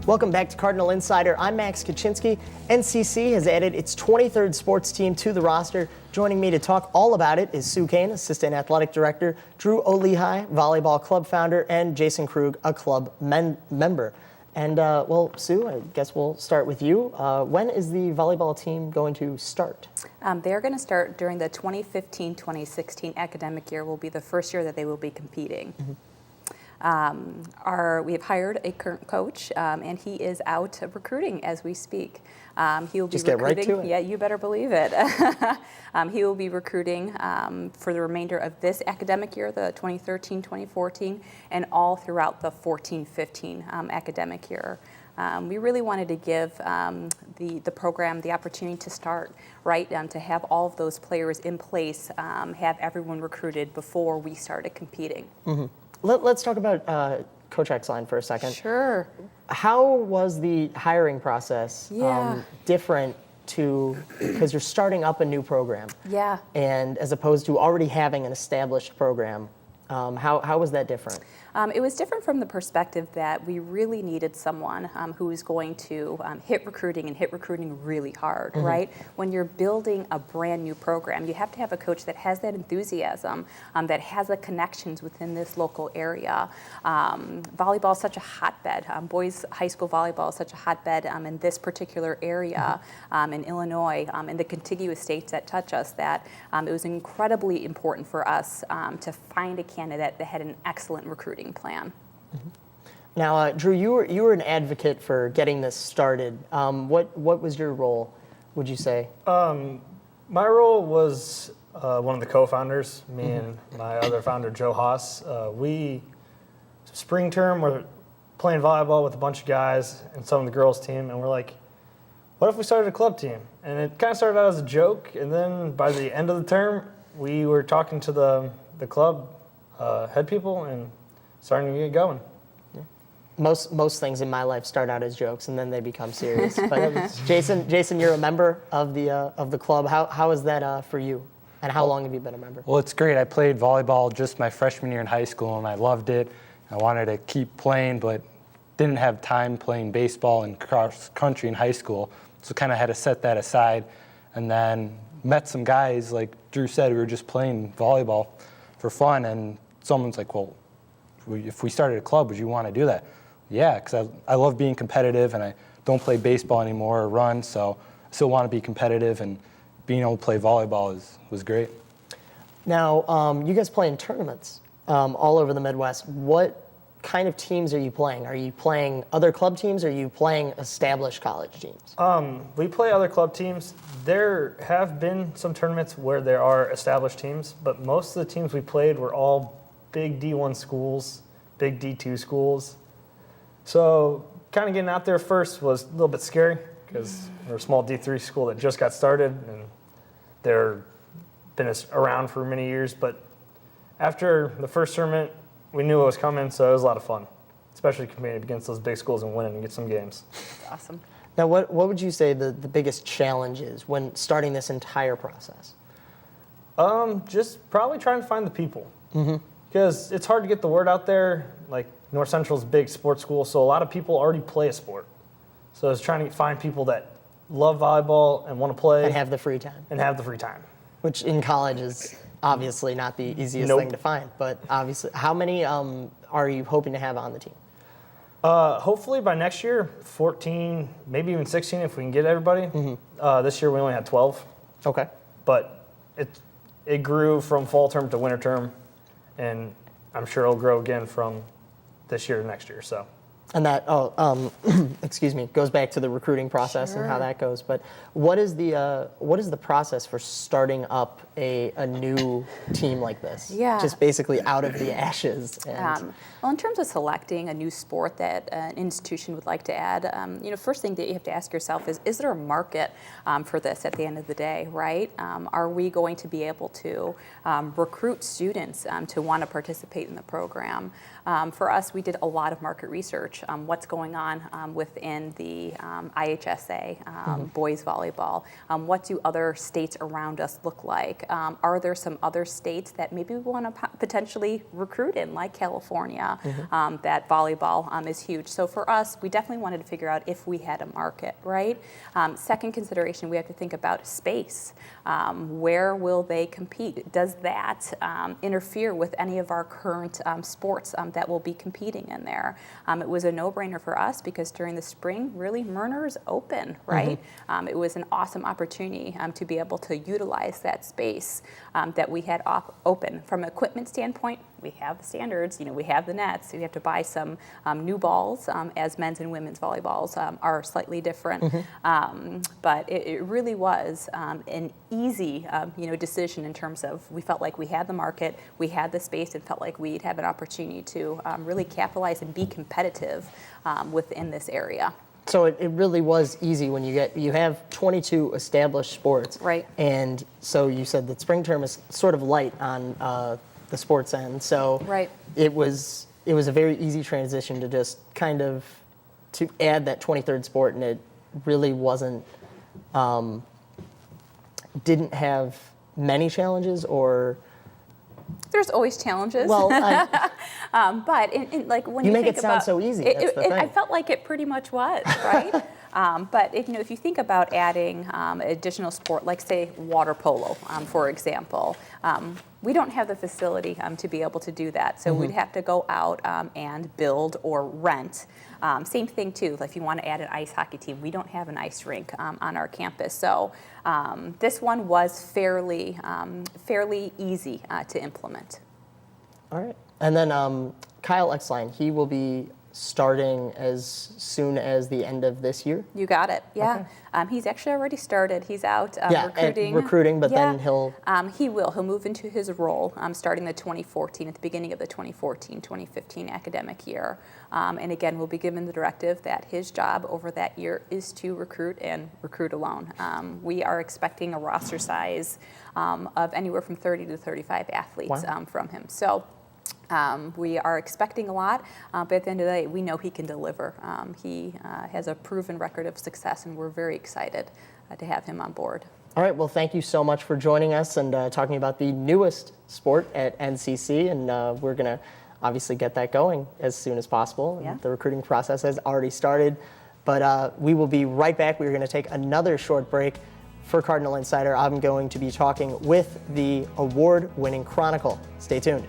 Welcome back to Cardinal Insider. I'm Max Kaczynski. NCC has added its 23rd sports team to the roster. Joining me to talk all about it is Sue Kane, Assistant Athletic Director, Drew O'Lehi, Volleyball Club Founder, and Jason Krug, a club member. And, well, Sue, I guess we'll start with you. When is the volleyball team going to start? They're going to start during the 2015-2016 academic year. Will be the first year that they will be competing. We have hired a current coach, and he is out recruiting as we speak. He will be Just recruiting. Get right to it. Yeah, you better believe it. He will be recruiting for the remainder of this academic year, the 2013-2014, and all throughout the 14-15 academic year. We really wanted to give the program the opportunity to start, right, to have all of those players in place, have everyone recruited before we started competing. Mm-hmm. Let's talk about Coach Exline for a second. Sure. How was the hiring process different because you're starting up a new program? Yeah. And as opposed to already having an established program, how was that different? It was different from the perspective that we really needed someone who was going to hit recruiting really hard, right? When you're building a brand new program, you have to have a coach that has that enthusiasm, that has the connections within this local area. Volleyball is such a hotbed. Boys high school volleyball is such a hotbed in this particular area in Illinois, in the contiguous states that touch us, that it was incredibly important for us to find a candidate that had an excellent recruiting plan. Now, Drew, you were an advocate for getting this started. What was your role, would you say? My role was one of the co-founders, me and my other founder, Joe Haas. Spring term, we're playing volleyball with a bunch of guys and some of the girls' team, and we're like, what if we started a club team? And it kind of started out as a joke, and then by the end of the term, we were talking to the club head people and starting to get going. Most things in my life start out as jokes and then they become serious. But Jason, you're a member of the club. How is that for you? And how long have you been a member? Well, it's great. I played volleyball just my freshman year in high school, and I loved it. I wanted to keep playing, but didn't have time playing baseball and cross country in high school, so kind of had to set that aside. And then met some guys, like Drew said, we were just playing volleyball for fun, and someone's like, well, if we started a club, would you want to do that? Yeah, because I love being competitive, and I don't play baseball anymore or run, so I still want to be competitive, and being able to play volleyball was great. Now, you guys play in tournaments all over the Midwest. What kind of teams are you playing? Are you playing other club teams, or are you playing established college teams? We play other club teams. There have been some tournaments where there are established teams, but most of the teams we played were all big D1 schools, big D2 schools. So kind of getting out there first was a little bit scary because we're a small D3 school that just got started, and they're been around for many years. But after the first tournament, we knew what was coming, so it was a lot of fun, especially competing against those big schools and winning and get some games. That's awesome. Now, what would you say the biggest challenge is when starting this entire process? Just probably trying to find the people. Because it's hard to get the word out there. Like, North Central's a big sports school, so a lot of people already play a sport. So it's trying to find people that love volleyball and want to play. And have the free time. Which in college is obviously not the easiest thing to find. But obviously, how many are you hoping to have on the team? Hopefully by next year, 14, maybe even 16 if we can get everybody. This year we only had 12. Okay. But it grew from fall term to winter term, and I'm sure it'll grow again from this year to next year. So. And that, excuse me, goes back to the recruiting process and how that goes. But what is the process for starting up a new team like this? Yeah. Just basically out of the ashes. Well, in terms of selecting a new sport that an institution would like to add, first thing that you have to ask yourself is there a market for this at the end of the day, right? Are we going to be able to recruit students to want to participate in the program? For us, we did a lot of market research. what's going on within the IHSA, boys volleyball. What do other states around us look like? Are there some other states that maybe we want to potentially recruit in, like California, that volleyball is huge. So for us, we definitely wanted to figure out if we had a market, right? Second consideration, we have to think about space. Where will they compete? Does that interfere with any of our current sports that will be competing in there? It was a no-brainer for us because during the spring, really, Murner's open, right? It was an awesome opportunity to be able to utilize that space that we had open. From an equipment standpoint, we have the standards, we have the nets. We have to buy some new balls, as men's and women's volleyballs are slightly different. But it really was an easy, decision in terms of we felt like we had the market, we had the space, and felt like we'd have an opportunity to really capitalize and be competitive within this area. So it really was easy when you have 22 established sports. Right. And so you said that spring term is sort of light on the sports end. So Right. it was a very easy transition to just kind of to add that 23rd sport, and it really wasn't didn't have many challenges or. There's always challenges. Well, but in like when you you make think it sound about, so easy. That's the thing. I felt like it pretty much was, right? But if you think about adding additional sport, like say water polo, for example, we don't have the facility to be able to do that. So we'd have to go out and build or rent. Same thing too, if you want to add an ice hockey team, we don't have an ice rink on our campus. So this one was fairly easy to implement. All right. And then Kyle Exline, he will be starting as soon as the end of this year? You got it, yeah. Okay. He's actually already started. He's out recruiting, but then he'll He'll move into his role starting at the beginning of the 2014-2015 academic year. And again, we'll be given the directive that his job over that year is to recruit and recruit alone. We are expecting a roster size of anywhere from 30 to 35 athletes from him. So we are expecting a lot, but at the end of the day, we know he can deliver. He has a proven record of success, and we're very excited to have him on board. All right, well, thank you so much for joining us and talking about the newest sport at NCC, and we're going to obviously get that going as soon as possible. Yeah. The recruiting process has already started, but we will be right back. We're going to take another short break. For Cardinal Insider, I'm going to be talking with the award-winning Chronicle. Stay tuned.